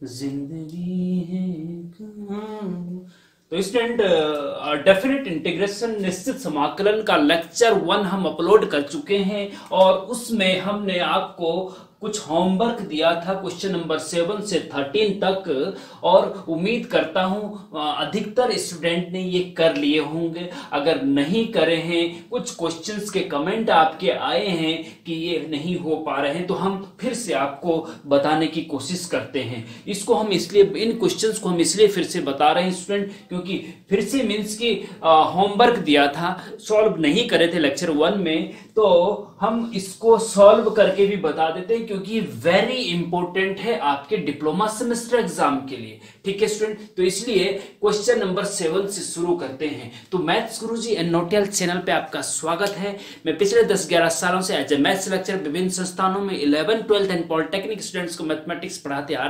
जिंदगी है कहाँ। तो स्टूडेंट डेफिनेट इंटीग्रेशन निश्चित समाकलन का लेक्चर 1 हम अपलोड कर चुके हैं और उसमें हमने आपको कुछ होमवर्क दिया था क्वेश्चन नंबर 7 से 13 तक, और उम्मीद करता हूं अधिकतर स्टूडेंट ने ये कर लिए होंगे। अगर नहीं करे हैं, कुछ क्वेश्चंस के कमेंट आपके आए हैं कि ये नहीं हो पा रहे हैं, तो हम फिर से आपको बताने की कोशिश करते हैं। इसको हम इसलिए, इन क्वेश्चंस को हम इसलिए फिर से बता रहे हैं स्टूडेंट, क्योंकि फिर से मीन्स की होमवर्क दिया था, सॉल्व नहीं करे थे लेक्चर 1 में, तो हम इसको सॉल्व करके भी बता देते हैं क्योंकि वेरी इंपॉर्टेंट है आपके डिप्लोमा सेमेस्टर एग्जाम के लिए। ठीक है स्टूडेंट, तो इसलिए क्वेश्चन नंबर 7 से शुरू करते हैं। तो मैथ्स गुरुजी एंड नोटियल चैनल पे आपका स्वागत है। मैं पिछले 10-11 सालों से एज ए मैथ्स लेक्चर विभिन्न संस्थानों में 11th, 12th and polytechnic students को मैथमेटिक्स पढ़ाते आ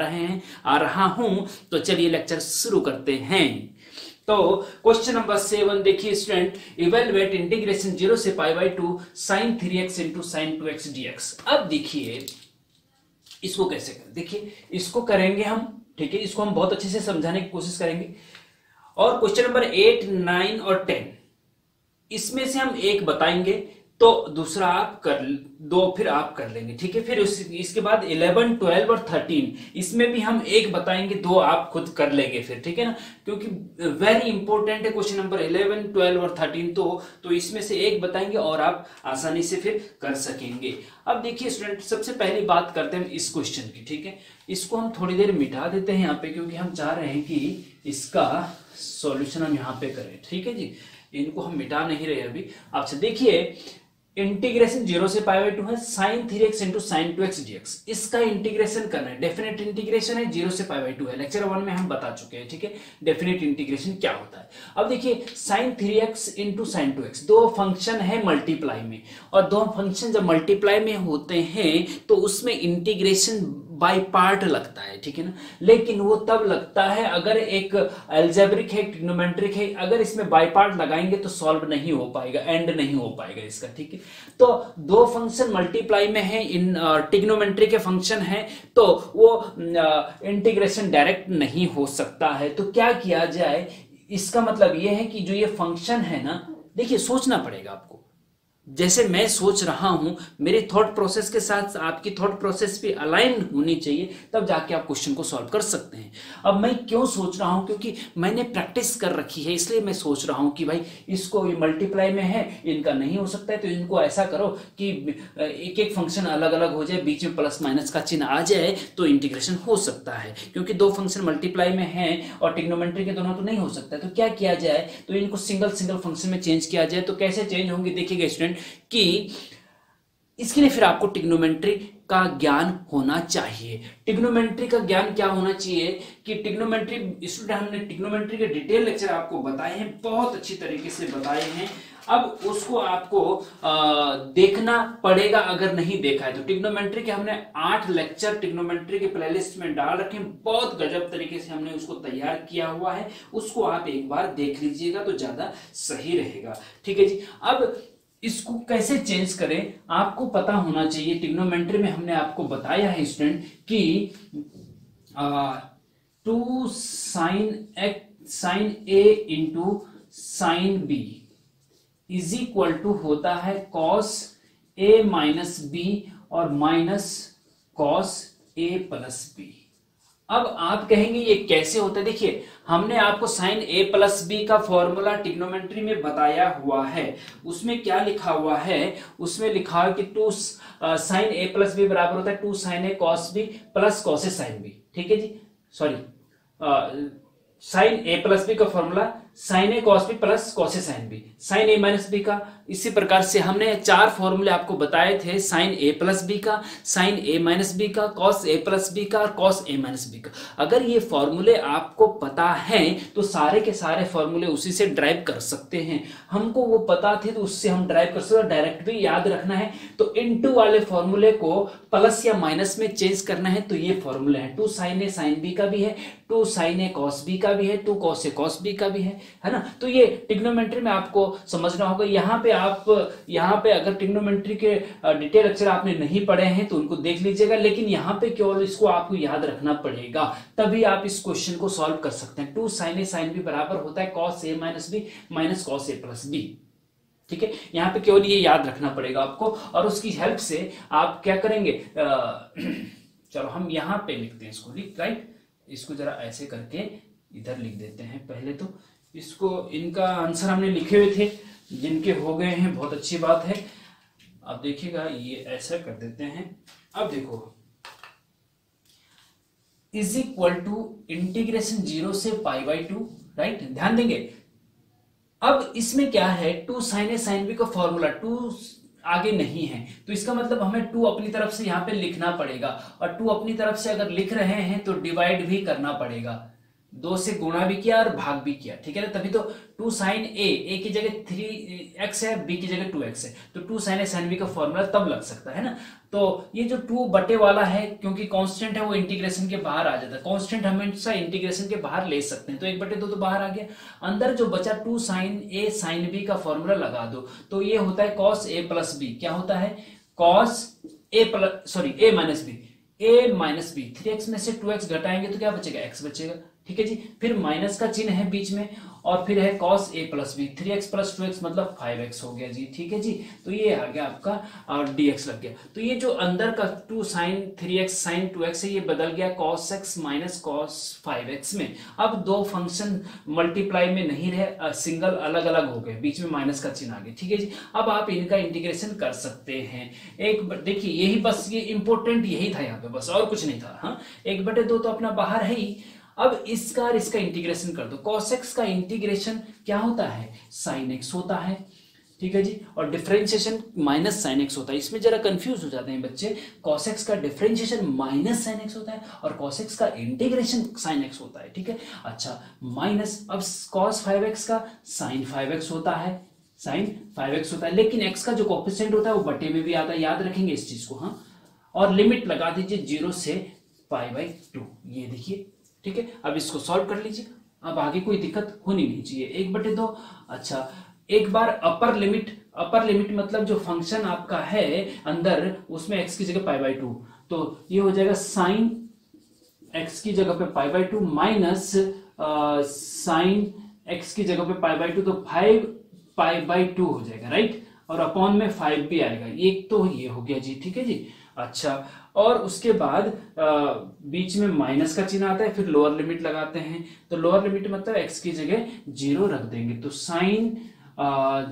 रहा हूं। तो चलिए लेक्चर शुरू करते हैं। तो क्वेश्चन नंबर 7 देखिए स्टूडेंट, इवेलुएट इंटीग्रेशन 0 से π/2 sin 3x into sin 2x dx। अब देखिए इसको कैसे करें, देखिए इसको करेंगे हम, ठीक है, इसको हम बहुत अच्छे से समझाने की कोशिश करेंगे। और क्वेश्चन नंबर 8, 9 और 10 इसमें से हम एक बताएंगे, तो दूसरा आप कर दो, फिर आप कर लेंगे, ठीक है। फिर इसके बाद 11, 12 और 13 इसमें भी हम एक बताएंगे, दो आप खुद कर लेंगे फिर, ठीक है ना, क्योंकि वेरी इंपॉर्टेंट है क्वेश्चन नंबर 11, 12 और 13। तो इसमें से एक बताएंगे और आप आसानी से फिर कर सकेंगे। अब देखिए स्टूडेंट, सबसे पहली बात करते हैं इस क्वेश्चन की, ठीक है। इसको हम थोड़ी देर मिटा देते हैं यहाँ पे, क्योंकि हम चाह रहे हैं कि इसका सॉल्यूशन हम यहाँ पे करें, ठीक है जी। इनको हम मिटा नहीं रहे अभी। अच्छा देखिए, इंटीग्रेशन 0 से π/2 है sin 3x into sin 2x dx। इसका इंटीग्रेशन करना है, डेफिनेट इंटीग्रेशन है, 0 से π/2 है। लेक्चर 1 में हम बता चुके हैं, ठीक है, डेफिनेट इंटीग्रेशन क्या होता है। अब देखिए sin 3x into sin 2x, दो फंक्शन है मल्टीप्लाई में, और दो फंक्शन जब मल्टीप्लाई में होते हैं तो उसमें इंटीग्रेशन बाय पार्ट लगता है, ठीक है ना। लेकिन वो तब लगता है अगर एक अलजेब्रिक है, ट्रिग्नोमेट्रिक है, अगर इसमें बाय पार्ट लगाएंगे तो सॉल्व नहीं हो पाएगा, एंड नहीं हो पाएगा इसका, ठीक है। तो दो फंक्शन मल्टीप्लाई में है, इन ट्रिग्नोमेट्री के फंक्शन है, तो वो इंटीग्रेशन डायरेक्ट नहीं हो सकता है। तो क्या किया जाए, इसका मतलब ये है कि जो ये फंक्शन है ना, देखिए सोचना पड़ेगा आपको। जैसे मैं सोच रहा हूं, मेरे थॉट प्रोसेस के साथ आपकी थॉट प्रोसेस भी अलाइन होनी चाहिए, तब जाके आप क्वेश्चन को सॉल्व कर सकते हैं। अब मैं क्यों सोच रहा हूं, क्योंकि मैंने प्रैक्टिस कर रखी है, इसलिए मैं सोच रहा हूं कि भाई इसको ये मल्टीप्लाई में है, इनका नहीं हो सकता है, तो इनको ऐसा करो कि एक एक फंक्शन अलग अलग हो जाए, बीच में प्लस माइनस का चिन्ह आ जाए, तो इंटीग्रेशन हो सकता है। क्योंकि दो फंक्शन मल्टीप्लाई में है और ट्रिग्नोमेट्री के दोनों, तो नहीं हो सकता है। तो क्या किया जाए, तो इनको सिंगल सिंगल फंक्शन में चेंज किया जाए। तो कैसे चेंज होंगे देखिएगा स्टूडेंट, कि इसके लिए फिर आपको ट्रिग्नोमेट्री का ज्ञान होना चाहिए। ट्रिग्नोमेट्री का ज्ञान क्या होना चाहिए कि ट्रिग्नोमेट्री, स्टूडेंट हमने ट्रिग्नोमेट्री के डिटेल लेक्चर आपको बताए हैं, बहुत अच्छी तरीके से बताए हैं। अब उसको आपको देखना पड़ेगा, अगर नहीं देखा है तो। ट्रिग्नोमेट्री के हमने 8 लेक्चर ट्रिग्नोमेट्री के प्लेलिस्ट में डाल रखे हैं, बहुत गजब तरीके से हमने उसको तैयार किया हुआ है, उसको आप एक बार देख लीजिएगा तो ज्यादा सही रहेगा, ठीक है जी। अब इसको कैसे चेंज करें आपको पता होना चाहिए। ट्रिग्नोमेट्री में हमने आपको बताया है स्टूडेंट कि 2 sin a into sin b is equal to होता है cos a माइनस b और minus cos a plus b। अब आप कहेंगे ये कैसे होता है, देखिए हमने आपको sin a प्लस b का फॉर्मूला ट्रिग्नोमेट्री में बताया हुआ है। उसमें क्या लिखा हुआ है, उसमें लिखा है कि 2 sin a प्लस b बराबर होता है 2 sin a cos b plus cos a sin b, ठीक है जी। Sorry, sin a plus b का formula sin a cos b plus cos a sin b, sin a minus b का। इसी प्रकार से हमने 4 फॉर्मूले आपको बताए थे, sin a प्लस b का, sin a माइनस b का, cos a प्लस b का और cos a माइनस b का। अगर ये फॉर्मूले आपको पता है तो सारे के सारे फॉर्मूले उसी से ड्राइव कर सकते हैं। हमको वो पता थे तो उससे हम ड्राइव कर सकते हैं। डायरेक्ट भी याद रखना है तो इनटू वाले फॉर्मूले को प्लस या माइनस में चेंज करना है, तो ये फॉर्मूले हैं। 2 sin a sin b का भी है, 2 sin a cos b का भी है, 2 cos a cos b का भी है, है ना। तो ये ट्रिग्नोमेट्री में आपको समझना होगा। यहाँ पे अगर ट्रिग्नोमेट्री के डिटेल अक्षर आपने नहीं पढ़े हैं तो उनको देख लीजिएगा, लेकिन यहाँ पे केवल इसको आपको याद रखना पड़ेगा, तभी आप इस क्वेश्चन को सॉल्व कर सकते हैं। 2 sin a sin b बराबर होता है cos a minus b minus cos a plus b. ठीक है, यहाँ पे केवल ये याद रखना पड़ेगा आपको, और उसकी हेल्प से आप क्या करेंगे, चलो हम यहाँ पे लिखते हैं इसको, राइट। इसको जरा ऐसे करके इधर लिख देते हैं पहले। तो इसको, इनका आंसर हमने लिखे हुए थे, जिनके हो गए हैं बहुत अच्छी बात है। अब देखिएगा, ये ऐसा कर देते हैं। अब देखो, इज इक्वल टू इंटीग्रेशन 0 से π/2, राइट, ध्यान देंगे। अब इसमें क्या है, 2 sin a sin b का फॉर्मूला 2 आगे नहीं है, तो इसका मतलब हमें 2 अपनी तरफ से यहाँ पे लिखना पड़ेगा, और 2 अपनी तरफ से अगर लिख रहे हैं तो डिवाइड भी करना पड़ेगा। 2 से गुणा भी किया और भाग भी किया, ठीक है ना। तभी तो 2 sin a की जगह 3x है, b की जगह 2x है, तो 2 sin a sin b का फॉर्मूला तब लग सकता है ना। तो ये जो 2 बटे वाला है, क्योंकि कांस्टेंट है, वो इंटीग्रेशन के बाहर आ जाता है। कांस्टेंट हमेशा इंटीग्रेशन के बाहर ले सकते हैं, तो 1/2 तो बाहर आ गया। अंदर जो बचा 2 sin a sin b का फॉर्मूला लगा दो, तो ये होता है cos a प्लस b। क्या होता है, cos a minus b, a minus b. 3x में से 2x घटाएंगे तो क्या बचेगा, x बचेगा, ठीक है जी। फिर माइनस का चिन्ह है बीच में, और फिर है cos a plus b. 3x plus 2x मतलब 5x हो गया जी, ठीक है जी। तो ये आ गया आपका, और dx लग गया। तो ये जो अंदर का 2 sin 3x sin 2x है, ये बदल गया cos x minus cos 5x में। अब दो फंक्शन मल्टीप्लाई में नहीं रहे, सिंगल अलग अलग हो गए, बीच में माइनस का चिन्ह आ गया, ठीक है जी। अब आप इनका इंटीग्रेशन कर सकते हैं। एक देखिए, यही बस, ये इंपॉर्टेंट यही था यहाँ पे, बस और कुछ नहीं था। हाँ, 1/2 तो अपना बाहर है ही। अब इसका और इसका इंटीग्रेशन कर दो। cos x का इंटीग्रेशन क्या होता है, sin x होता है, ठीक है जी। और डिफरेंशिएशन माइनस sin x होता है। इसमें जरा कंफ्यूज हो जाते हैं बच्चे। cos x का डिफरेंशिएशन माइनस sin x होता है, और cos x का इंटीग्रेशन sin x होता है, ठीक है। अच्छा, माइनस, अब cos 5x का sin 5x होता है, sin 5x होता है, लेकिन x का जो कोएफिशिएंट होता है वो बटे में भी आता है, याद रखेंगे इस चीज को। हाँ, और लिमिट लगा दीजिए 0 से π/2, ये देखिए, ठीक है। अब इसको सॉल्व कर लीजिए, अब आगे कोई दिक्कत होनी नहीं चाहिए। 1/2। अच्छा, एक बार अपर लिमिट मतलब जो फंक्शन आपका है अंदर, उसमें x की जगह π/2, तो ये हो जाएगा sin x की जगह पे π/2 माइनस sin x की जगह पे π/2, तो 5π/2 हो जाएगा, राइट। और अपॉन में 5 भी आएगा, एक तो ये हो गया जी, ठीक है जी। अच्छा, और उसके बाद बीच में माइनस का चिन्ह आता है, फिर लोअर लिमिट लगाते हैं। तो लोअर लिमिट मतलब x की जगह 0 रख देंगे, तो sin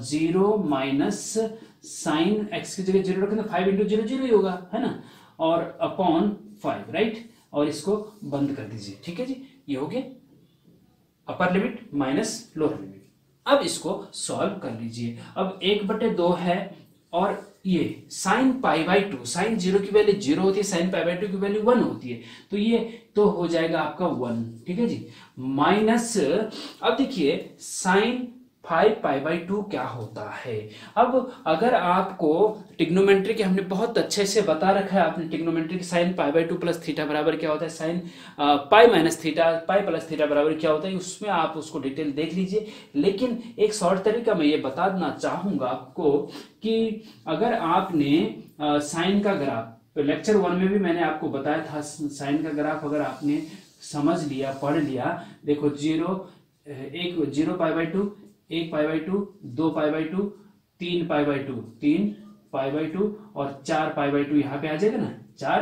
0 माइनस sin x की जगह 0 रखेंगे, 5 × 0 0 ही होगा, है ना, और अपॉन 5, राइट। और इसको बंद कर दीजिए, ठीक है जी। ये हो गया upper limit minus lower limit. अब इसको सॉल्व कर लीजिए। अब 1/2 है, और ये sin π/2, sin 0 की वैल्यू 0 होती है, sin π/2 की वैल्यू 1 होती है, तो ये तो हो जाएगा आपका 1, ठीक है जी। माइनस, अब देखिए sin 5π/2 क्या होता है। अब अगर आपको ट्रिग्नोमेट्री के हमने बहुत अच्छे से बता रखा है, आपने ट्रिग्नोमेट्री की sin π/2 प्लस थीटा बराबर क्या होता है, sin pi minus theta, pi plus theta बराबर क्या होता है, उसमें आप उसको डिटेल देख लीजिए। लेकिन एक शॉर्ट तरीका मैं ये बता देना चाहूंगा आपको कि अगर आपने साइन का ग्राफ, लेक्चर 1 में भी मैंने आपको बताया था, साइन का ग्राफ अगर आपने समझ लिया, पढ़ लिया, देखो 0 π/2, 1 π/2, 2 π/2, 3 π/2, 3 π/2 और 4 π/2 यहाँ पे आ जाएगा ना। 4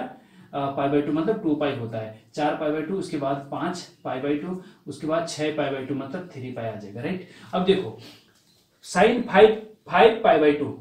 π/2 मतलब 2π होता है, 4 π/2, उसके बाद 5 π/2, उसके बाद 6 π/2 मतलब 3π आ जाएगा, राइट। अब देखो साइन 5 π/2,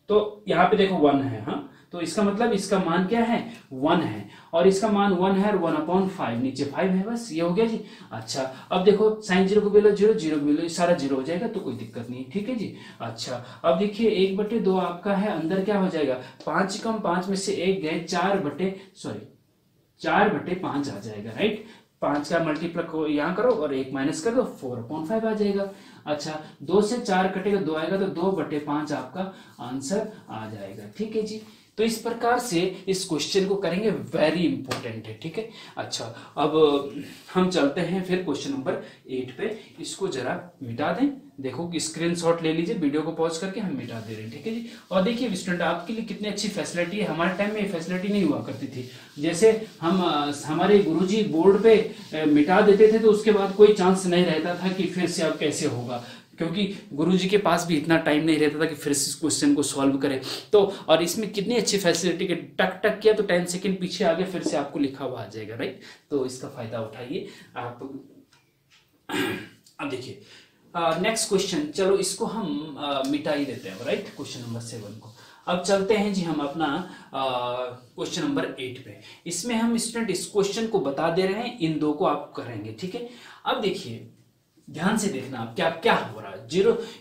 तो यहाँ पे देखो 1 है, हाँ, तो इसका मतलब इसका मान क्या है, 1 है, और इसका मान 1 है, और 1/5 नीचे 5 है, बस ये हो गया जी। अच्छा, अब देखो साइन 0 को वैल्यू 0, 0 की वैल्यू सारा 0 हो जाएगा, तो कोई दिक्कत नहीं, ठीक है जी। अच्छा, अब देखिए 1/2 आपका है, अंदर क्या हो जाएगा, 5 कम 5 में से 1 गए, 4/5 आ जाएगा, राइट। 5 का मल्टीप्लाई यहाँ करो और 1 माइनस कर दो, 4/5 आ जाएगा। अच्छा, 2 से 4 कटेगा, 2 आएगा, तो 2/5 आपका आंसर आ जाएगा, ठीक है जी। तो इस प्रकार से इस क्वेश्चन को करेंगे, वेरी इंपॉर्टेंट है, ठीक है। अच्छा, अब हम चलते हैं फिर क्वेश्चन नंबर 8 पे। इसको जरा मिटा दें, देखो कि स्क्रीनशॉट ले लीजिए, वीडियो को पॉज करके हम मिटा दे रहे हैं, ठीक है जी। और देखिए स्टूडेंट, आपके लिए कितनी अच्छी फैसिलिटी है, हमारे टाइम में ये फैसिलिटी नहीं हुआ करती थी। जैसे हम हमारे गुरुजी बोर्ड पे मिटा देते थे तो उसके बाद कोई चांस नहीं रहता था कि फिर से अब कैसे होगा, क्योंकि गुरुजी के पास भी इतना टाइम नहीं रहता था कि फिर से इस क्वेश्चन को सॉल्व करें। तो और इसमें कितनी अच्छी फैसिलिटी के टक टक किया तो 10 सेकंड पीछे आगे फिर से आपको लिखा हुआ आ जाएगा, राइट। तो इसका फायदा उठाइए आप। अब देखिए नेक्स्ट क्वेश्चन, चलो इसको हम मिटा ही देते हैं, राइट, क्वेश्चन नंबर 7 को। अब चलते हैं जी हम अपना क्वेश्चन नंबर 8 पे। इसमें हम स्टूडेंट इस क्वेश्चन को बता दे रहे हैं, इन दो को आप करेंगे, ठीक है। अब देखिए ध्यान से देखना आप क्या क्या हो रहा है।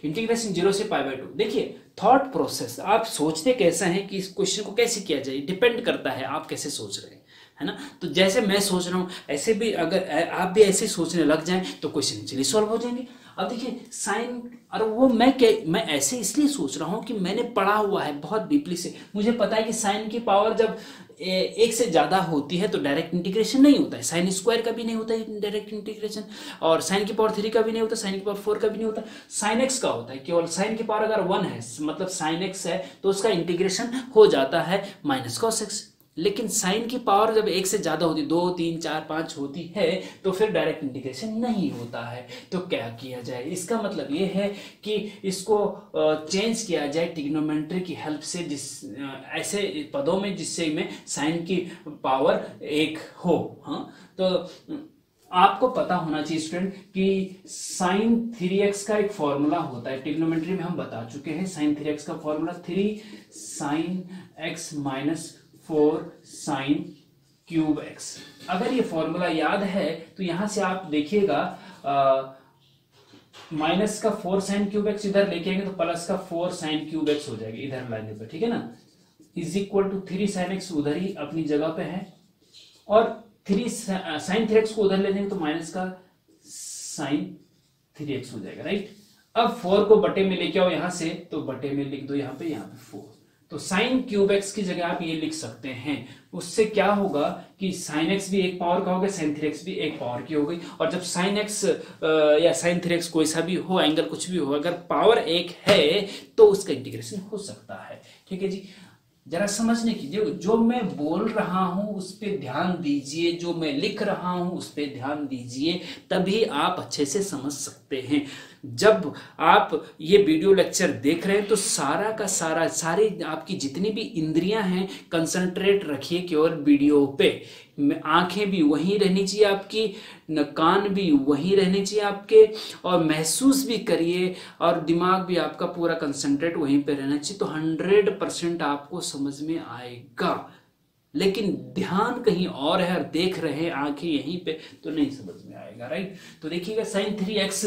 इंटीग्रेशन 0 से π/2। देखिए थॉट प्रोसेस, आप सोचते कैसा है कि इस क्वेश्चन को कैसे किया जाए, डिपेंड करता है आप कैसे सोच रहे हैं, है ना। तो जैसे मैं सोच रहा हूं ऐसे भी अगर आप भी ऐसे सोचने लग जाएं तो क्वेश्चन इजीली सॉल्व हो जाएंगे। अब देखिए साइन, और वो मैं ऐसे इसलिए सोच रहा हूं कि मैंने पढ़ा हुआ है बहुत डीपली से, मुझे पता है कि साइन की पावर जब 1 से ज्यादा होती है तो डायरेक्ट इंटीग्रेशन नहीं होता है, साइन स्क्वायर का भी नहीं होता है डायरेक्ट इंटीग्रेशन, और साइन की पावर 3 का भी नहीं होता, साइन की पावर 4 का भी नहीं होता, साइन एक्स का होता है। केवल साइन की पावर अगर 1 है, मतलब साइन एक्स है, तो उसका इंटीग्रेशन हो जाता है माइनस कॉस एक्स। लेकिन साइन की पावर जब 1 से ज्यादा होती, 2, 3, 4, 5 होती है तो फिर डायरेक्ट इंटीग्रेशन नहीं होता है। तो क्या किया जाए, इसका मतलब ये है कि इसको चेंज किया जाए ट्रिग्नोमेट्री की हेल्प से, ऐसे पदों में जिससे में साइन की पावर 1 हो। हाँ, तो आपको पता होना चाहिए स्टूडेंट कि साइन 3x का एक फॉर्मूला होता है, ट्रिग्नोमेट्री में हम बता चुके हैं। साइन 3x का formula 3 sine x minus 4 sine cube x. अगर ये फॉर्मूला याद है तो यहां से आप देखिएगा माइनस का 4 साइन क्यूब एक्स इधर लेके आएंगे तो प्लस का 4 साइन क्यूब एक्स हो जाएगा इधर लाने पे, ठीक है ना। Is equal to 3 sine x उधर ही अपनी जगह पे है, और 3 साइन 3x को उधर ले जाएंगे तो माइनस का साइन 3x हो जाएगा, राइट। अब 4 को बटे में लेके आओ यहां से, तो बटे में लिख दो यहाँ पे 4, तो साइन क्यूब एक्स की जगह आप ये लिख सकते हैं। उससे क्या होगा कि साइन एक्स भी एक पावर का हो गया, साइन 3x भी एक पावर की हो गई। और जब साइन एक्स या साइन 3x कोई सा भी हो, एंगल कुछ भी हो, अगर पावर 1 है तो उसका इंटीग्रेशन हो सकता है, ठीक है जी। जरा समझने की, जो मैं बोल रहा हूं उस पर ध्यान दीजिए, जो मैं लिख रहा हूं उस पर ध्यान दीजिए, तभी आप अच्छे से समझ सकते हैं। जब आप ये वीडियो लेक्चर देख रहे हैं तो सारा का सारा, सारी आपकी जितनी भी इंद्रियां हैं कंसंट्रेट रखिए केवल वीडियो पे। आंखें भी वहीं रहनी चाहिए आपकी, कान भी वहीं रहने चाहिए आपके, और महसूस भी करिए, और दिमाग भी आपका पूरा कंसंट्रेट वहीं पे रहना चाहिए। तो 100% आपको समझ में आएगा। लेकिन ध्यान कहीं और है और देख रहे हैं आंखें यहीं पे तो नहीं समझ में आएगा, राइट। तो देखिएगा साइन 3x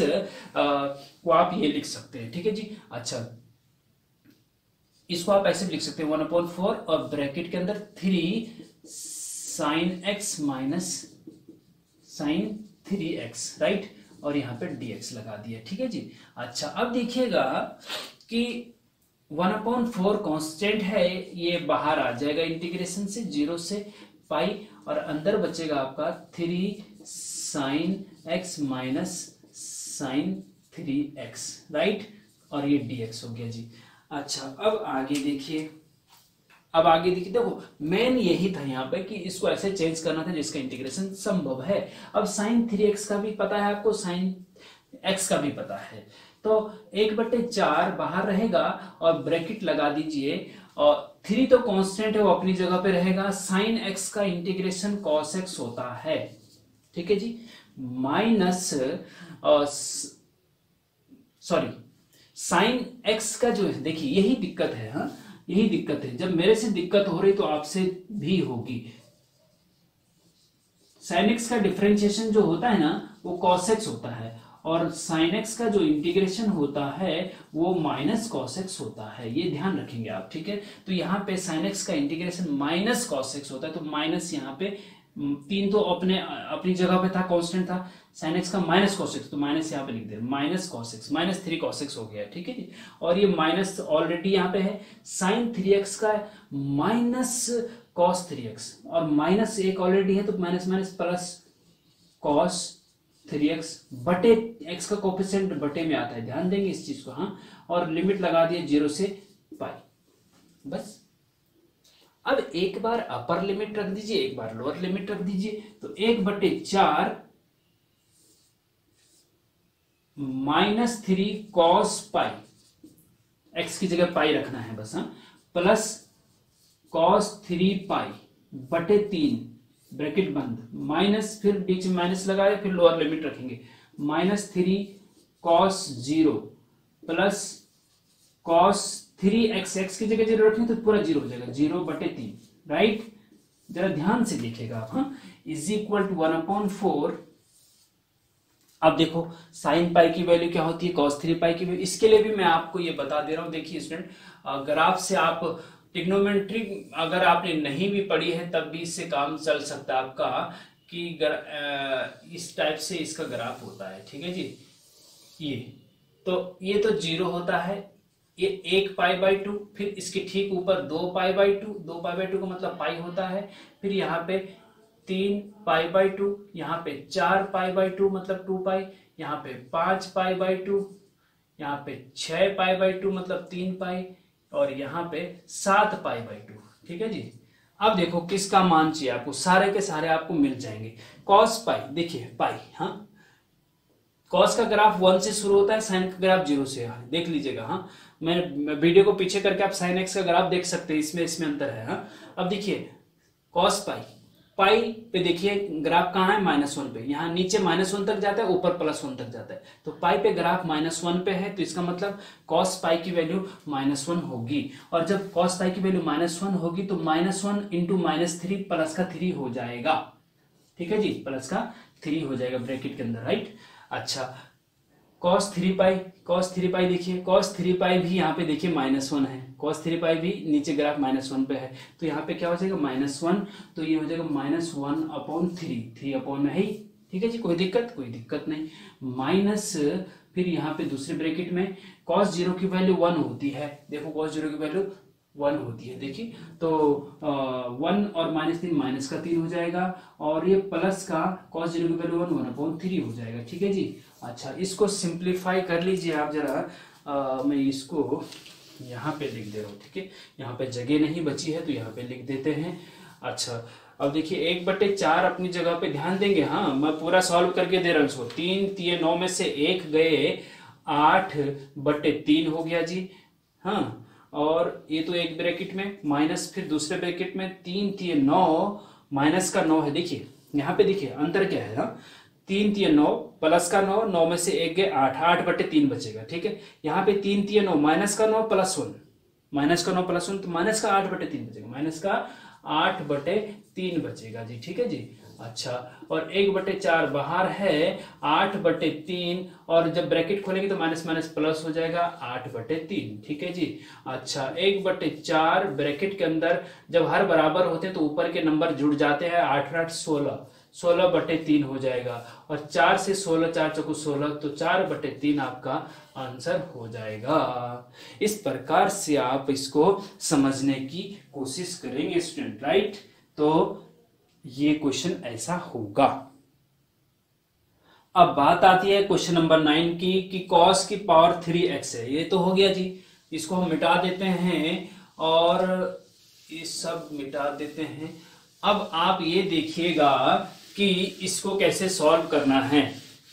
को आप ये लिख सकते हैं, ठीक है जी। अच्छा, इसको आप ऐसे भी लिख सकते हैं 1/4 और ब्रैकेट के अंदर 3 sine x minus sine 3x, right, और यहां पे dx लगा दिया, ठीक है जी। अच्छा, अब देखिएगा कि 1/4 कांस्टेंट है, ये बाहर आ जाएगा इंटीग्रेशन से 0 से पाई, और अंदर बचेगा आपका 3 sine x minus sine 3x, right, और ये dx हो गया जी। अच्छा, अब आगे देखिए, देखो मेन यही था यहाँ पे कि इसको ऐसे चेंज करना था जिसका इंटीग्रेशन संभव है। अब साइन 3x का भी पता है आपको, साइन x का भी पता है, तो 1/4 बाहर रहेगा और ब्रैकेट लगा दीजिए, और 3 तो कांस्टेंट है वो अपनी जगह पे रहेगा। साइन x का इंटीग्रेशन cos x होता है, ठीक है जी, माइनस साइन x का जो है, देखिए यही दिक्कत है, हाँ यही दिक्कत है। जब मेरे से दिक्कत हो रही तो आपसे भी होगी। साइन x का डिफरेंशिएशन जो होता है ना वो cos x होता है, और साइन x का जो इंटीग्रेशन होता है वो माइनस cos x होता है, ये ध्यान रखेंगे आप, ठीक है। तो यहाँ पे साइन x का इंटीग्रेशन माइनस cos x होता है, तो माइनस यहाँ पे 3 तो अपने अपनी जगह पे था, कांस्टेंट था। साइन एक्स का माइनस कॉस एक्स, तो माइनस यहाँ पे लिख दे, minus cos x, minus 3 cos x हो गया, ठीक है जी। और ये माइनस ऑलरेडी यहाँ पे है, साइन 3x का माइनस कॉस 3x, और माइनस एक ऑलरेडी है, तो minus minus plus cos 3x बटे x का कोफिशिएंट बटे में आता है, ध्यान देंगे इस चीज को, हाँ। और लिमिट लगा दिए 0 से पाई, बस। अब एक बार अपर लिमिट रख दीजिए, एक बार लोअर लिमिट रख दीजिए, तो 1/4 माइनस 3 कॉस पाई, एक्स की जगह पाई रखना है बस, हाँ, प्लस कॉस 3 पाई बटे 3 ब्रैकेट बंद, माइनस, फिर बीच में माइनस लगाए, फिर लोअर लिमिट रखेंगे, minus 3 cos 0 plus cos 3x, x की जगह 0 रखेंगे तो पूरा 0 हो जाएगा, 0/3, राइट। जरा ध्यान से लिखेगा आप, हाँ, इज इक्वल टू 1/4। अब देखो साइन पाई की वैल्यू क्या होती है, कॉस 3 पाई की वैल्यू। इसके लिए भी मैं आपको ये बता दे रहा हूं, देखिए स्टूडेंट, ग्राफ से आप ट्रिग्नोमेट्री अगर आपने नहीं भी पढ़ी है तब भी इससे काम चल सकता है आपका, कि इस टाइप से इसका ग्राफ होता है, ठीक है जी। ये तो 0 होता है, ये 1 π/2, फिर इसके ठीक ऊपर 2 π/2, 2 π/2 का मतलब पाई होता है, फिर यहाँ पे 3 π/2, यहाँ पे 4 π/2 मतलब 2 पाई, यहाँ पे 5 π/2, यहाँ पे 6 π/2 मतलब 3 पाई, और यहाँ पे 7 π/2, ठीक है जी। अब देखो किसका मान चाहिए आपको, सारे के सारे आपको मिल जाएंगे। कॉस पाई, देखिए पाई, हाँ, कॉस का ग्राफ 1 से शुरू होता है, साइन का ग्राफ 0 से है, देख लीजिएगा, हाँ। मैं वीडियो को पीछे करके आप साइन एक्स का ग्राफ देख सकते हैं, इसमें अंतर है, हाँ। अब देखिए कॉस पाई, पाई पे देखिए ग्राफ कहाँ है, -1 पे, यहाँ नीचे -1 तक जाता है, ऊपर +1 तक जाता है, तो पाई पे ग्राफ -1 पे है, तो इसका मतलब कॉस पाई की वैल्यू -1 होगी। और जब कॉस पाई की वैल्यू -1 होगी तो -1 × -3 प्लस का 3 हो जाएगा, ठीक है जी, प्लस का 3 हो जाएगा ब्रैकेट के अंदर, राइट। अच्छा, cos 3 पाई देखिए, cos 3 पाई भी यहाँ पे देखिए -1 है, cos 3 पाई भी नीचे ग्राफ -1 पे है, तो यहाँ पे क्या हो जाएगा -1, तो ये हो जाएगा -1/3, 3 में है ही, ठीक है जी, कोई दिक्कत नहीं। माइनस, फिर यहाँ पे दूसरे ब्रैकेट में cos 0 की वैल्यू 1 होती है, देखो cos 0 की वैल्यू 1 होती है, देखिए, तो 1 और -3 माइनस का 3 हो जाएगा, और ये प्लस का cos 0 की वैल्यू 1/3 हो जाएगा, ठीक है जी। अच्छा, इसको सिंप्लीफाई कर लीजिए आप जरा, मैं इसको यहाँ पे लिख दे रहा हूँ, ठीक है, यहाँ पे जगह नहीं बची है तो यहाँ पे लिख देते हैं। अच्छा, अब देखिए 1/4 अपनी जगह पे ध्यान देंगे, हाँ, मैं पूरा सॉल्व करके दे रहा हूँ इसको, 3 × 9 में से 1 गए, 8/3 हो गया जी, हाँ। और ये तो एक ब्रैकेट में माइनस, फिर दूसरे ब्रैकेट में 3 × 9 माइनस का 9 है, देखिए यहाँ पे देखिए अंतर क्या है, हाँ, 3 × 9 प्लस का 9, 9 में से 1 गए 8, 8/3 बचेगा, ठीक है। यहाँ पे 3 × 9 माइनस का 9 प्लस 1, माइनस का 9 प्लस 1, तो माइनस का 8/3 बचेगा, माइनस का 8/3 बचेगा जी, ठीक है जी। अच्छा, और 1/4 बाहर है, 8/3, और जब ब्रैकेट खोलेंगे तो माइनस माइनस प्लस हो जाएगा, 8/3, ठीक है जी। अच्छा, 1/4 ब्रैकेट के अंदर जब हर बराबर होते हैं तो ऊपर के नंबर जुड़ जाते हैं, 8 8 16, 16/3 हो जाएगा, और 4 से 16, 4 चौको 16, तो 4/3 आपका आंसर हो जाएगा। इस प्रकार से आप इसको समझने की कोशिश करेंगे स्टूडेंट, राइट। तो ये क्वेश्चन ऐसा होगा। अब बात आती है क्वेश्चन नंबर 9 की, कि cos की पावर 3x है, ये तो हो गया जी, इसको हम मिटा देते हैं, और ये सब मिटा देते हैं। अब आप ये देखिएगा कि इसको कैसे सॉल्व करना है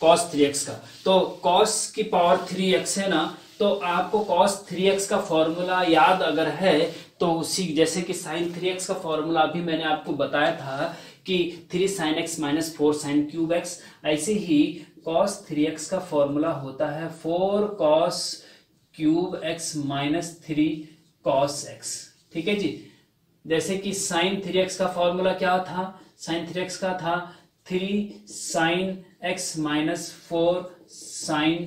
cos 3x का। तो cos की पावर 3x है ना, तो आपको cos 3x का फॉर्मूला याद अगर है तो उसी, जैसे कि sin 3x का फॉर्मूला अभी मैंने आपको बताया था कि 3 sin x - 4 sin cube x, ऐसे ही cos 3x का फॉर्मूला होता है 4 cos cube x - 3 cos x, ठीक है जी। जैसे कि sin 3x का फॉर्मूला क्या था, sin 3x का था 3 sin x - 4 sin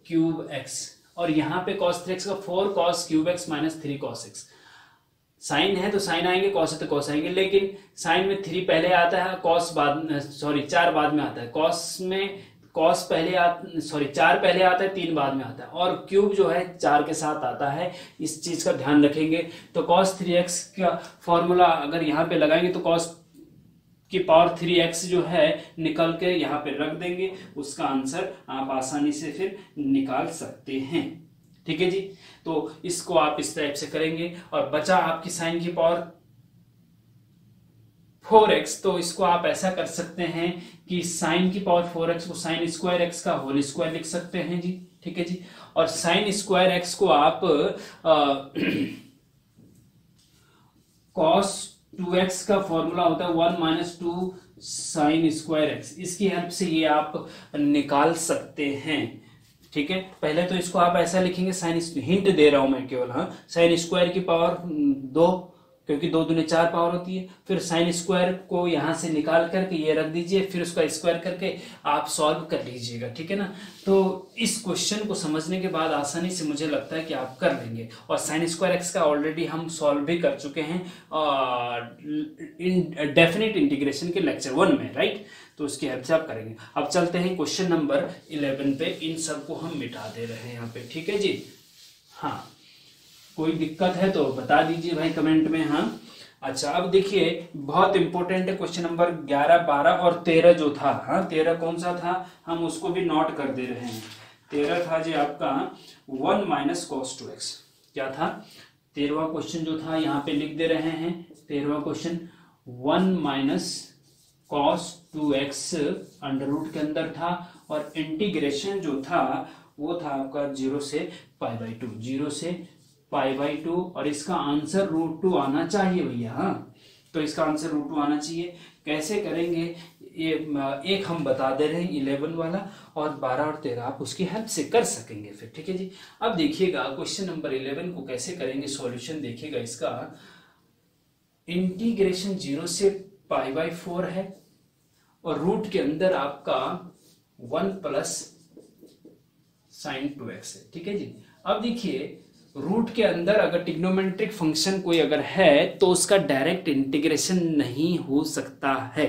cube x, और यहाँ पे cos 3x का 4 cos cube x - 3 cos x। Sign है तो साइन आएंगे, कॉस है तो कॉस आएंगे, लेकिन साइन में 3 पहले आता है, कॉस बाद, सॉरी 4 बाद में आता है। कॉस में कॉस पहले 4 पहले आता है, 3 बाद में आता है, और क्यूब जो है 4 के साथ आता है। इस चीज का ध्यान रखेंगे। तो cos 3x का फॉर्मूला अगर यहाँ पे लगाएंगे तो cos की पावर 3x जो है निकल के यहाँ पे रख देंगे, उसका आंसर आप आसानी से फिर निकाल सकते हैं। ठीक है जी, तो इसको आप इस टाइप से करेंगे। और बचा आपकी साइन की पावर 4x, तो इसको आप ऐसा कर सकते हैं कि साइन की पावर 4x को साइन स्क्वायर एक्स का होल स्क्वायर लिख सकते हैं जी। ठीक है जी, और साइन स्क्वायर एक्स को आप cos 2x का फॉर्मूला होता है 1 - 2 साइन स्क्वायर एक्स, इसकी हेल्प से ये आप निकाल सकते हैं। ठीक है, पहले तो इसको आप ऐसा लिखेंगे, साइन, हिंट दे रहा हूं मैं केवल, हाँ, साइन स्क्वायर की पावर 2, क्योंकि 2 दूनी 4 पावर होती है। फिर साइन स्क्वायर को यहां से निकाल करके ये रख दीजिए, फिर उसका स्क्वायर करके आप सॉल्व कर लीजिएगा। ठीक है ना, तो इस क्वेश्चन को समझने के बाद आसानी से मुझे लगता है कि आप कर लेंगे। और साइन स्क्वायर एक्स का ऑलरेडी हम सॉल्व भी कर चुके हैं डेफिनेट इंटीग्रेशन के लेक्चर 1 में, राइट। तो उसकी हेल्प से आप करेंगे। अब चलते हैं क्वेश्चन नंबर 11 पे। इन सबको हम मिटा दे रहे हैं यहाँ पे। ठीक है जी, हाँ, कोई दिक्कत है तो बता दीजिए भाई कमेंट में। हाँ, अच्छा, अब देखिए बहुत इंपॉर्टेंट है क्वेश्चन नंबर 11, 12 और 13 जो था। हाँ, 13 कौन सा था, हम उसको भी नोट कर दे रहे हैं। 13 था जी आपका 1 - cos 2x। क्या था 13वां क्वेश्चन जो था, यहाँ पे लिख दे रहे हैं। 13वां question 1 - cos 2x under root के अंदर था, और इंटीग्रेशन जो था वो था आपका 0 से π/2, 0 से π/2, और इसका आंसर √2 आना चाहिए भैया। हाँ, तो इसका आंसर √2 आना चाहिए। कैसे करेंगे ये एक हम बता दे रहे हैं 11 वाला, और 12 और 13 आप उसकी हेल्प से कर सकेंगे फिर। ठीक है जी, अब देखिएगा क्वेश्चन नंबर 11 को कैसे करेंगे सॉल्यूशन। देखिएगा इसका इंटीग्रेशन 0 से π/4 है, और रूट के अंदर आपका 1 + sin 2x है। ठीक है जी, अब देखिए रूट के अंदर अगर ट्रिग्नोमेट्रिक फंक्शन कोई अगर है तो उसका डायरेक्ट इंटीग्रेशन नहीं हो सकता है।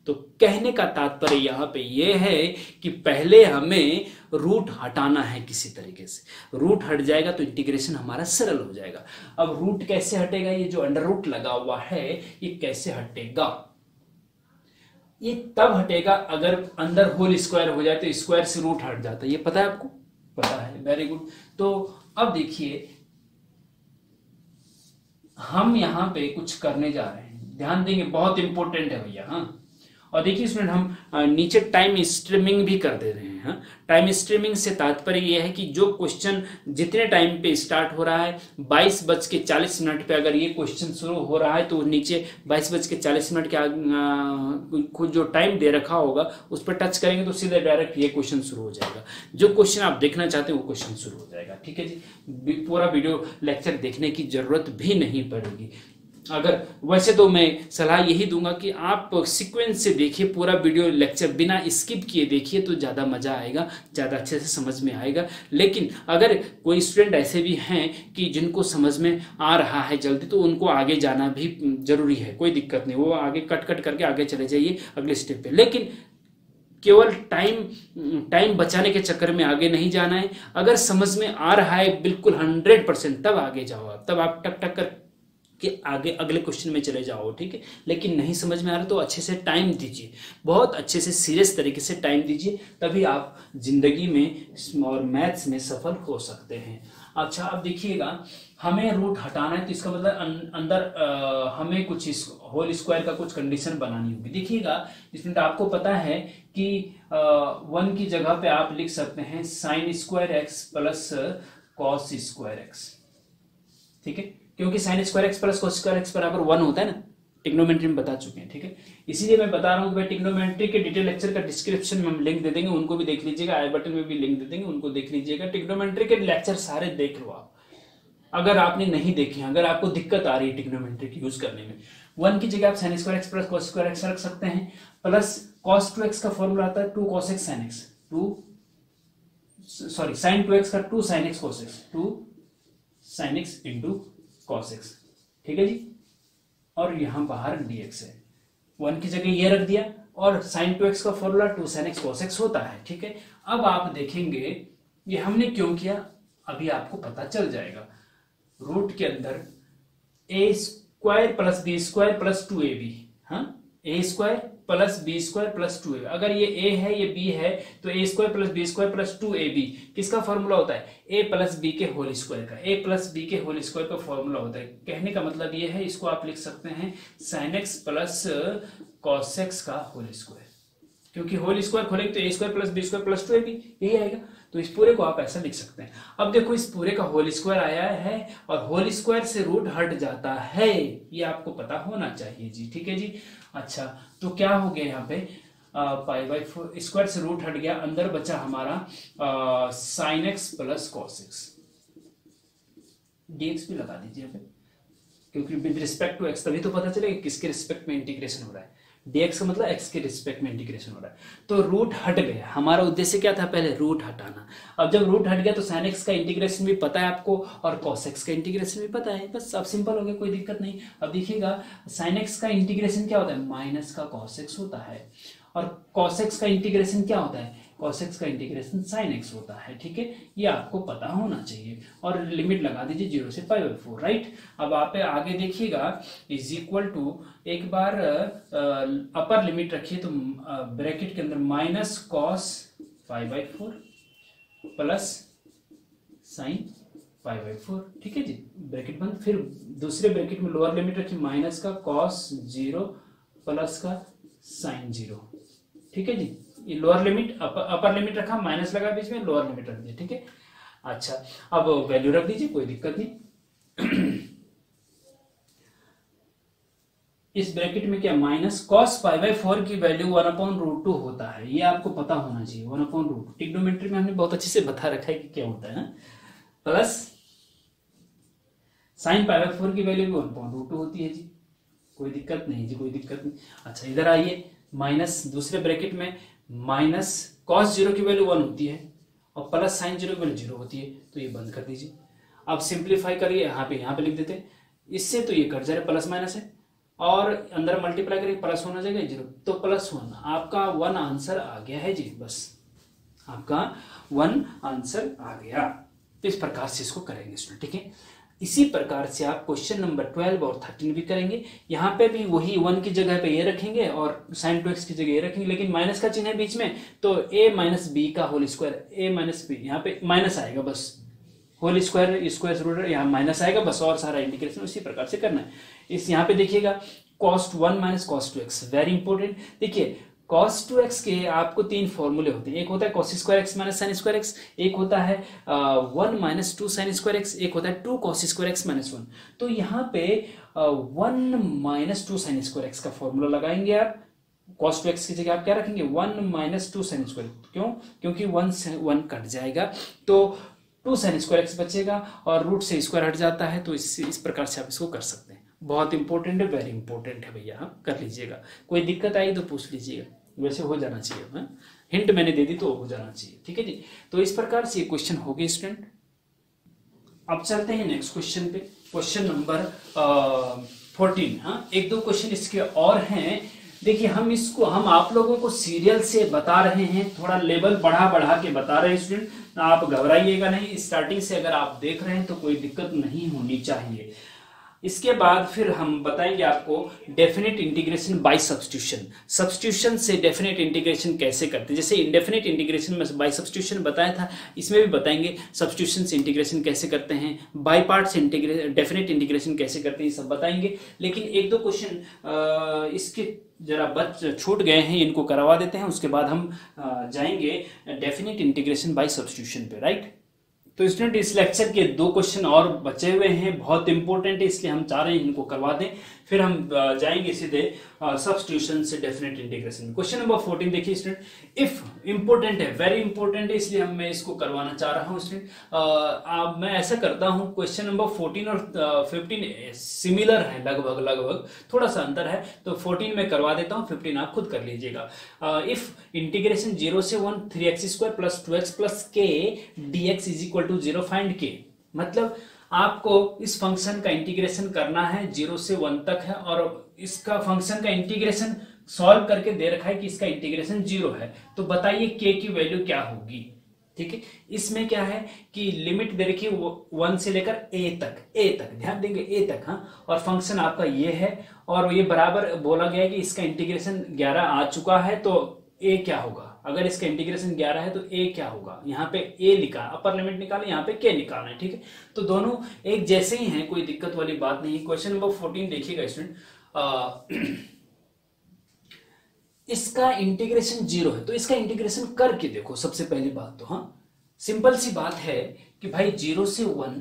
तो कहने का तात्पर्य यहाँ पे ये है कि पहले हमें रूट हटाना है किसी तरीके से। रूट हट जाएगा तो इंटीग्रेशन हमारा सरल हो जाएगा। अब रूट कैसे हटेगा, ये जो अंडर रूट लगा हुआ है ये कैसे हटेगा, ये तब हटेगा अगर अंदर होल स्क्वायर हो जाए, तो स्क्वायर से रूट हट जाता है। ये पता है आपको, पता है, वेरी गुड। तो अब देखिए हम यहां पे कुछ करने जा रहे हैं, ध्यान देंगे, बहुत इंपॉर्टेंट है भैया। हाँ, और देखिए इसमें हम नीचे टाइम स्ट्रीमिंग भी कर दे रहे हैं। हाँ, टाइम स्ट्रीमिंग से तात्पर्य यह है कि जो क्वेश्चन जितने टाइम पे स्टार्ट हो रहा है, 22:40 पे अगर ये क्वेश्चन शुरू हो रहा है तो नीचे 22:40 के खुद जो टाइम दे रखा होगा उस पर टच करेंगे तो सीधे डायरेक्ट ये क्वेश्चन शुरू हो जाएगा। जो क्वेश्चन आप देखना चाहते हैं वो क्वेश्चन शुरू हो जाएगा। ठीक है जी, पूरा वीडियो लेक्चर देखने की जरूरत भी नहीं पड़ेगी। अगर वैसे तो मैं सलाह यही दूंगा कि आप सीक्वेंस से देखिए, पूरा वीडियो लेक्चर बिना स्किप किए देखिए तो ज़्यादा मज़ा आएगा, ज़्यादा अच्छे से समझ में आएगा। लेकिन अगर कोई स्टूडेंट ऐसे भी हैं कि जिनको समझ में आ रहा है जल्दी, तो उनको आगे जाना भी जरूरी है, कोई दिक्कत नहीं, वो आगे कट करके आगे चले जाइए अगले स्टेप पे। लेकिन केवल टाइम बचाने के चक्कर में आगे नहीं जाना है। अगर समझ में आ रहा है बिल्कुल 100%, तब आगे जाओ, तब आप टक टक कर कि आगे अगले क्वेश्चन में चले जाओ। ठीक है, लेकिन नहीं समझ में आ रहा तो अच्छे से टाइम दीजिए, बहुत अच्छे से सीरियस तरीके से टाइम दीजिए, तभी आप जिंदगी में और मैथ्स में सफल हो सकते हैं। अच्छा, अब देखिएगा हमें रूट हटाना है तो इसका मतलब अंदर हमें कुछ होल स्क्वायर का कुछ कंडीशन बनानी होगी। देखिएगा इसमें आपको पता है कि 1 की जगह पे आप लिख सकते हैं sin² x + cos² x। ठीक है, क्योंकि sin² x + cos² x = 1 होता है ना, ट्रिग्नोमेट्री में बता चुके हैं। ठीक है, इसीलिए मैं बता रहा हूं कि भाई ट्रिग्नोमेट्री के डिटेल लेक्चर का डिस्क्रिप्शन में हम लिंक दे देंगे, उनको भी देख लीजिएगा। आई बटन में भी लिंक दे देंगे, उनको देख लीजिएगा। ट्रिग्नोमेट्री के लेक्चर सारे देख लो आप, अगर आपने नहीं देखे, अगर आपको दिक्कत आ रही है ट्रिग्नोमेट्री यूज करने में। 1 की जगह आप sin² x + cos² x रख सकते हैं, प्लस cos 2x का फॉर्मूला आता है 2 cos x sin x, sin 2x का 2 sin x cos x, 2 sin x into cos x। ठीक है जी। और यहाँ बाहर dx है, 1 की जगह ये रख दिया, और sin 2x का formula 2 sin x cos x होता है, ठीक है। अब आप देखेंगे ये हमने क्यों किया, अभी आपको पता चल जाएगा। रूट के अंदर a square plus b square plus 2ab, हाँ, a square plus b square plus 2ab, अगर ये a है ये b है तो a square plus b square plus 2ab किसका फॉर्मूला होता है, a प्लस बी के होल स्क्वायर का, a प्लस बी के होल स्क्वायर का फॉर्मूला होता है। कहने का मतलब ये है, इसको आप लिख सकते हैं sin x plus cos x का होल स्क्वायर, क्योंकि होल स्क्वायर खोलेंगे तो a square plus b square plus 2ab यही आएगा, तो इस पूरे को आप ऐसा लिख सकते हैं। अब देखो इस पूरे का होल स्क्वायर आया है और होल स्क्वायर से रूट हट जाता है, ये आपको पता होना चाहिए जी, ठीक है जी। अच्छा, तो क्या हो गया यहाँ पे, पाई बाई 4 स्क्वायर से रूट हट गया, अंदर बचा हमारा sine x plus cos x, dx भी लगा दीजिए यहाँ पे, क्योंकि विद रिस्पेक्ट टू x तभी तो पता चलेगा किसके रिस्पेक्ट में इंटीग्रेशन हो रहा है, dx का मतलब x के रिस्पेक्ट में इंटीग्रेशन हो रहा है। तो रूट हट गया, हमारा उद्देश्य क्या था, पहले रूट हटाना। अब जब रूट हट गया तो sin x का इंटीग्रेशन भी पता है आपको और cos x का इंटीग्रेशन भी पता है, बस अब सिंपल हो गया, कोई दिक्कत नहीं। अब देखिएगा sin x का इंटीग्रेशन क्या होता है, माइनस का cos x होता है, और cos x का इंटीग्रेशन क्या होता है, cos x का इंटीग्रेशन sin x होता है, ठीक है। ये आपको पता होना चाहिए, और लिमिट लगा दीजिए 0 से पाई बाई 4, राइट। अब आप आगे देखिएगा इज इक्वल टू, एक बार अपर लिमिट रखिए तो ब्रैकेट के अंदर minus cos pi by 4 plus sine pi by 4, ठीक है जी, ब्रैकेट बंद। फिर दूसरे ब्रैकेट में लोअर लिमिट रखिए, माइनस का कॉस 0 प्लस का साइन 0, ठीक है जी। ये लोअर लिमिट, अपर लिमिट रखा, माइनस लगा बीच में, लोअर लिमिट रख दिया, ठीक है। अच्छा, अब वैल्यू रख दीजिए, कोई दिक्कत नहीं। इस ब्रैकेट में क्या, माइनस कॉस पाई बाई 4 की वैल्यू 1/√2 होता है, ये आपको पता होना चाहिए। 1/√2 ट्रिग्नोमेट्री में हमने बहुत अच्छे से बता रखा है कि क्या होता है, प्लस साइन पाई बाई 4 की वैल्यू भी 1/√2 होती है जी, कोई दिक्कत नहीं जी, कोई दिक्कत नहीं। अच्छा, इधर आइए, माइनस दूसरे ब्रैकेट में माइनस कॉस 0 की वैल्यू 1 होती है और प्लस साइन 0 की वैल्यू 0 होती है, तो ये बंद कर दीजिए। अब सिंप्लीफाई करिए, यहाँ पे लिख देते हैं, इससे तो ये कट जा रहा है, प्लस माइनस है, और अंदर मल्टीप्लाई करिए, प्लस होना जाएगा 0, तो +1, आपका 1 आंसर आ गया है जी, बस आपका 1 आंसर आ गया। तो इस प्रकार से इसको करेंगे स्टूडेंट, ठीक है। इसी प्रकार से आप क्वेश्चन नंबर 12 और 13 भी करेंगे। यहाँ पे भी वही 1 की जगह पे ये रखेंगे और sin 2x की जगह ये रखेंगे, लेकिन माइनस का चिन्ह है बीच में, तो a माइनस बी का whole square, a minus b, यहाँ पे माइनस आएगा, बस होल स्क्वायर स्क्वायर रूट यहाँ माइनस आएगा, बस, और सारा इंटीग्रेशन उसी प्रकार से करना है। इस यहाँ पे देखिएगा cos 1 minus cos 2x, very important. देखिए cos 2x के आपको 3 फॉर्मूले होते हैं, एक होता है cos square x minus sin square x, एक होता है 1 माइनस 2 sin स्क्वायर x, एक होता है 2 cos स्क्वायर x माइनस 1। तो यहाँ पे 1 माइनस 2 sin स्क्वायर x का फॉर्मूला लगाएंगे आप, cos 2x की जगह आप क्या रखेंगे, 1 माइनस 2 sin स्क्वायर, क्यों, क्योंकि 1 से 1 कट जाएगा तो 2 sin स्क्वायर x बचेगा, और रूट से स्क्वायर हट जाता है, तो इस प्रकार से आप इसको कर सकते हैं। बहुत इंपॉर्टेंट है, वेरी इंपॉर्टेंट है भैया, हाँ, कर लीजिएगा। कोई दिक्कत आई तो पूछ लीजिएगा, वैसे हो जाना चाहिए, हाँ? हिंट मैंने दे दी तो हो जाना चाहिए, ठीक है जी। तो इस प्रकार से ये क्वेश्चन हो गए स्टूडेंट। अब चलते हैं नेक्स्ट क्वेश्चन पे, क्वेश्चन नंबर 14। हाँ, एक दो क्वेश्चन इसके और हैं। देखिए हम आप लोगों को सीरियल से बता रहे हैं, थोड़ा लेवल बढ़ा बढ़ा के बता रहे हैं स्टूडेंट, आप घबराइएगा नहीं। स्टार्टिंग से अगर आप देख रहे हैं तो कोई दिक्कत नहीं होनी चाहिए। इसके बाद फिर हम बताएंगे आपको definite integration by substitution, substitution से डेफिनेट इंटीग्रेशन कैसे करते हैं। जैसे इंडेफिनेट इंटीग्रेशन में बाय सब्स्टिट्यूशन बताया था, इसमें भी बताएंगे सब्स्टिट्यूशन से इंटीग्रेशन कैसे करते हैं, बाय पार्ट से डेफिनेट इंटीग्रेशन कैसे करते हैं, सब बताएंगे। लेकिन एक दो क्वेश्चन इसके जरा छूट गए हैं, इनको करवा देते हैं, उसके बाद हम जाएंगे डेफिनेट इंटीग्रेशन बाय सब्स्टिट्यूशन पे, राइट। तो स्टूडेंट इस लेक्चर के 2 क्वेश्चन और बचे हुए हैं, बहुत इंपॉर्टेंट है, इसलिए हम चाह रहे हैं इनको करवा दें, फिर हम जाएंगे सीधे सब्स्टिट्यूशन से डेफिनेट इंटीग्रेशन में। क्वेश्चन नंबर 14 देखिए स्टूडेंट, इफ इंपॉर्टेंट है, वेरी इंपॉर्टेंट है, इसलिए मैं इसको करवाना चाह रहा हूँ स्टूडेंट। मैं ऐसा करता हूँ, क्वेश्चन नंबर 14 और 15 सिमिलर है, लगभग थोड़ा सा अंतर है, तो 14 में करवा देता हूँ, 15 आप खुद कर लीजिएगा। इफ इंटीग्रेशन 0 से 1 3x² + 2x + k dx = 0 find के, मतलब आपको इस फंक्शन का इंटीग्रेशन करना है 0 से 1 तक है, और इसका फंक्शन का इंटीग्रेशन सॉल्व करके दे रखा है कि इसका इंटीग्रेशन 0 है। तो बताइए k की वैल्यू क्या होगी। ठीक है, इसमें क्या है कि लिमिट दे रखी है 1 से लेकर a तक ध्यान देंगे a तक, हाँ, और फंक्शन आपका ये है, और ये बराबर बोला गया है कि इसका इंटीग्रेशन 11 आ चुका है, तो a क्या होगा। अगर इसका इंटीग्रेशन 11 है तो a क्या होगा। यहाँ पे a लिखा, अपर लिमिट निकाले, यहाँ पे k निकालना है। ठीक है, तो दोनों एक जैसे ही हैं, कोई दिक्कत वाली बात नहीं। क्वेश्चन नंबर 14 देखिएगा स्टूडेंट, इसका इंटीग्रेशन 0 है, तो इसका इंटीग्रेशन करके देखो। सबसे पहली बात तो, हाँ, सिंपल सी बात है कि भाई 0 से 1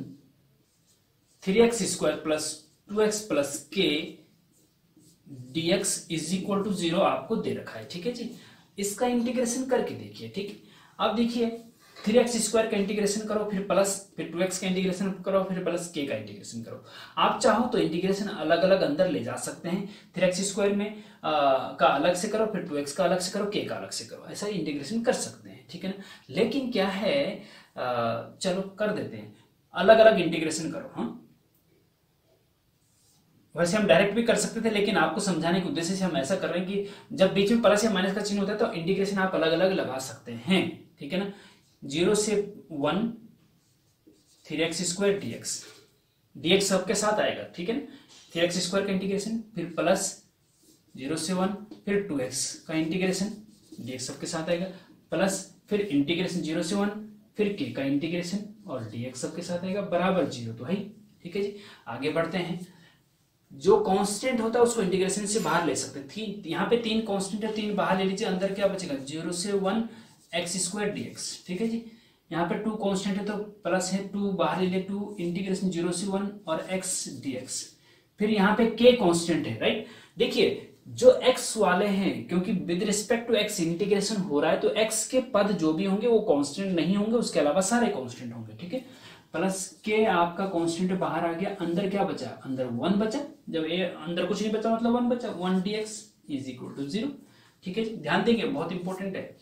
3x² plus 2x plus k dx is equal to 0 आपको दे रखा है। ठीक है जी, इसका इंटीग्रेशन करके देखिए। ठीक है, अब देखिए 3x² का इंटीग्रेशन करो, फिर प्लस, फिर 2x का इंटीग्रेशन करो, फिर प्लस k का इंटीग्रेशन करो। आप चाहो तो इंटीग्रेशन अलग अलग अंदर ले जा सकते हैं। 3x² में का अलग से करो, फिर 2x का अलग से करो, k का अलग से करो, ऐसा इंटीग्रेशन कर सकते हैं। ठीक है ना, लेकिन क्या है, चलो कर देते हैं, अलग अलग इंटीग्रेशन करो। हाँ, वैसे हम डायरेक्ट भी कर सकते थे, लेकिन आपको समझाने के उद्देश्य से हम ऐसा कर रहे हैं कि जब बीच में प्लस या माइनस का चिन्ह होता है तो इंटीग्रेशन आप अलग अलग लगा सकते हैं। ठीक है ना, 0 से 1 3x² dx सबके साथ आएगा। ठीक है ना, 3x² का इंटीग्रेशन, फिर प्लस 0 से 1, फिर 2x का इंटीग्रेशन dx सबके साथ आएगा, प्लस फिर इंटीग्रेशन 0 से 1, फिर k का इंटीग्रेशन और dx सबके साथ आएगा, बराबर 0 तो है। ठीक है जी, आगे बढ़ते हैं। जो कांस्टेंट होता है उसको इंटीग्रेशन से बाहर ले सकते हैं। यहाँ पे 3 कांस्टेंट है, 3 बाहर ले लीजिए, अंदर क्या बचेगा 0 से 1 x² dx। ठीक है जी, यहाँ पे 2 कांस्टेंट है तो प्लस है, 2 बाहर ले लिए, 2 इंटीग्रेशन 0 से 1 और x dx। फिर यहाँ पे k कांस्टेंट है, राइट। देखिए जो x वाले हैं, क्योंकि with respect to x integration हो रहा है, तो x के पद जो भी होंगे वो कांस्टेंट नहीं होंगे, उसके अलावा सारे कांस्टेंट होंगे। ठीक है, प्लस के आपका कांस्टेंट बाहर आ गया, अंदर क्या बचा, अंदर 1 बचा। जब ए अंदर कुछ नहीं बचा मतलब 1 बचा, 1 dx इज इक्वल टू 0। ठीक है, ध्यान देंगे, बहुत इंपॉर्टेंट है।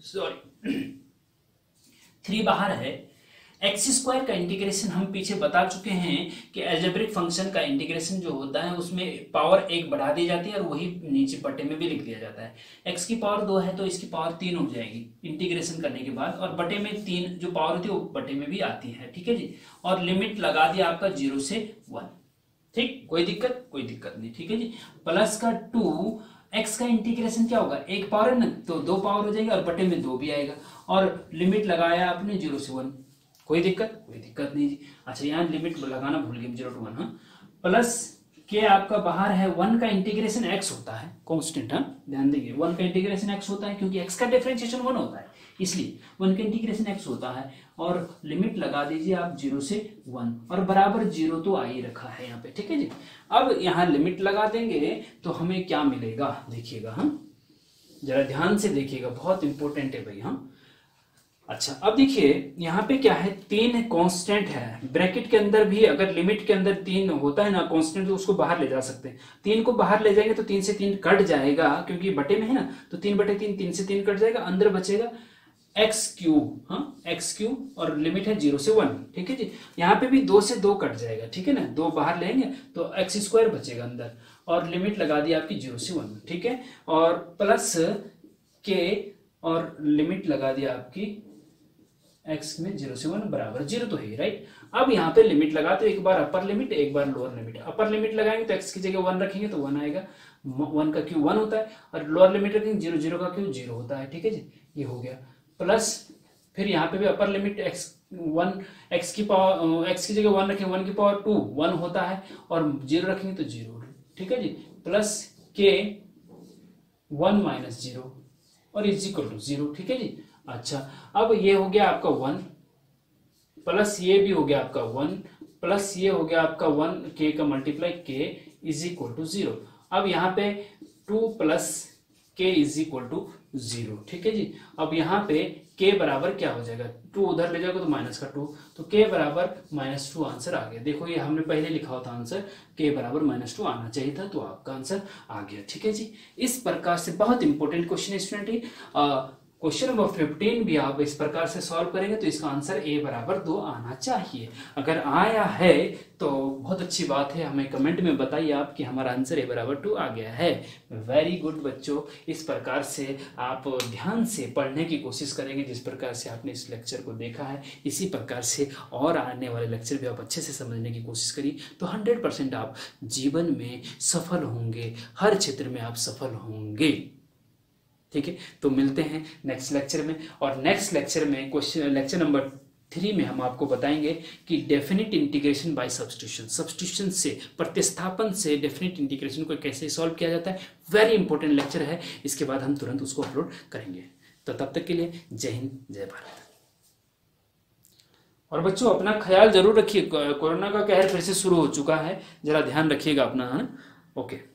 सॉरी 3 बाहर है। x² का इंटीग्रेशन हम पीछे बता चुके हैं कि अलजेब्रिक फंक्शन का इंटीग्रेशन जो होता है उसमें पावर 1 बढ़ा दी जाती है और वही नीचे पट्टे में भी लिख दिया जाता है। x की पावर 2 है तो इसकी पावर 3 हो जाएगी इंटीग्रेशन करने के बाद, और बटे में 3 जो पावर होती है वो बटे में भी आती है। ठीक है जी, और लिमिट लगा दिया आपका 0 से 1। ठीक, कोई दिक्कत नहीं। ठीक है जी, प्लस का 2 x का इंटीग्रेशन क्या होगा, 1 पावर है ना, तो 2 पावर हो जाएगा और बटे में 2 भी आएगा, और लिमिट लगाया आपने 0 से 1। कोई दिक्कत नहीं जी। अच्छा, यहाँ लिमिट लगाना भूल गए, 0 to 1। हाँ, प्लस के आपका बाहर है, 1 का इंटीग्रेशन x होता है कांस्टेंट। हाँ, ध्यान देंगे 1 का इंटीग्रेशन x होता है, क्योंकि x का डिफरेंशिएशन 1 होता है, इसलिए 1 का इंटीग्रेशन x होता है। और लिमिट लगा दीजिए आप 0 से 1, और बराबर 0 तो आ ही रखा है यहाँ पे। ठीक है जी, अब यहाँ लिमिट लगा देंगे तो हमें क्या मिलेगा, देखिएगा। हाँ, जरा ध्यान से देखिएगा, बहुत इंपॉर्टेंट है भाई। हाँ, अच्छा, अब देखिए यहाँ पे क्या है, 3 कांस्टेंट है। ब्रैकेट के अंदर भी अगर लिमिट के अंदर 3 होता है ना कांस्टेंट, तो उसको बाहर ले जा सकते हैं। 3 को बाहर ले जाएंगे तो 3 से 3 कट जाएगा, क्योंकि बटे में है ना, तो 3/3, 3 से 3 कट जाएगा, अंदर बचेगा x³। हाँ, x³, और लिमिट है 0 से 1। ठीक है जी, यहाँ पे भी 2 से 2 कट जाएगा। ठीक है ना, 2 बाहर लेंगे तो x² बचेगा अंदर, और लिमिट लगा दी आपकी 0 से 1। ठीक है, और प्लस के, और लिमिट लगा दिया आपकी x में 0 से 1 बराबर 0 तो है, राइट। अब यहाँ पे लिमिट लगाते, एक बार अपर लिमिट, एक बार लोअर लिमिट। अपर लिमिट लगाएंगे तो x की जगह 1 रखेंगे तो 1 आएगा, 1 का क्यू 1 होता है, और लोअर लिमिट रखेंगे 0, 0 का क्यू 0 होता है। ठीक है जी, ये हो गया। प्लस फिर यहाँ पे भी अपर लिमिट x की पावर, x की जगह 1 रखेंगे, 1 की पावर 2 1 होता है, और 0 रखेंगे तो 0। ठीक है जी, प्लस के 1 माइनस 0 और इज इक्वल टू 0। ठीक है जी, अच्छा, अब ये हो गया आपका 1, प्लस ये भी हो गया आपका 1, प्लस ये हो गया आपका 1 के का मल्टीप्लाई के इज इक्वल टू 0। अब यहाँ पे 2 प्लस के इज इक्वल टू 0। ठीक है जी, अब यहाँ पे के बराबर क्या हो जाएगा, 2 उधर ले जाओगे तो माइनस का 2, तो के बराबर -2 आंसर आ गया। देखो ये हमने पहले लिखा हुआ था आंसर, के बराबर -2 आना चाहिए था, तो आपका आंसर आ गया। ठीक है जी, इस प्रकार से बहुत इंपॉर्टेंट क्वेश्चन है स्टूडेंट। क्वेश्चन नंबर 15 भी आप इस प्रकार से सॉल्व करेंगे तो इसका आंसर a बराबर 2 आना चाहिए। अगर आया है तो बहुत अच्छी बात है, हमें कमेंट में बताइए आप कि हमारा आंसर a बराबर 2 आ गया है। वेरी गुड बच्चों, इस प्रकार से आप ध्यान से पढ़ने की कोशिश करेंगे जिस प्रकार से आपने इस लेक्चर को देखा है, इसी प्रकार से और आने वाले लेक्चर भी आप अच्छे से समझने की कोशिश करिए तो 100% आप जीवन में सफल होंगे, हर क्षेत्र में आप सफल होंगे। ठीक है, तो मिलते हैं नेक्स्ट लेक्चर में। और नेक्स्ट लेक्चर में क्वेश्चन लेक्चर नंबर 3 में हम आपको बताएंगे कि definite integration by substitution, substitution से, प्रतिस्थापन से डेफिनेट इंटीग्रेशन को कैसे सॉल्व किया जाता है। वेरी इंपॉर्टेंट लेक्चर है, इसके बाद हम तुरंत उसको अपलोड करेंगे। तो तब तक के लिए जय हिंद, जय भारत। और बच्चों अपना ख्याल जरूर रखिए, कोरोना का कहर फिर से शुरू हो चुका है, जरा ध्यान रखिएगा अपना, है ना। ओके।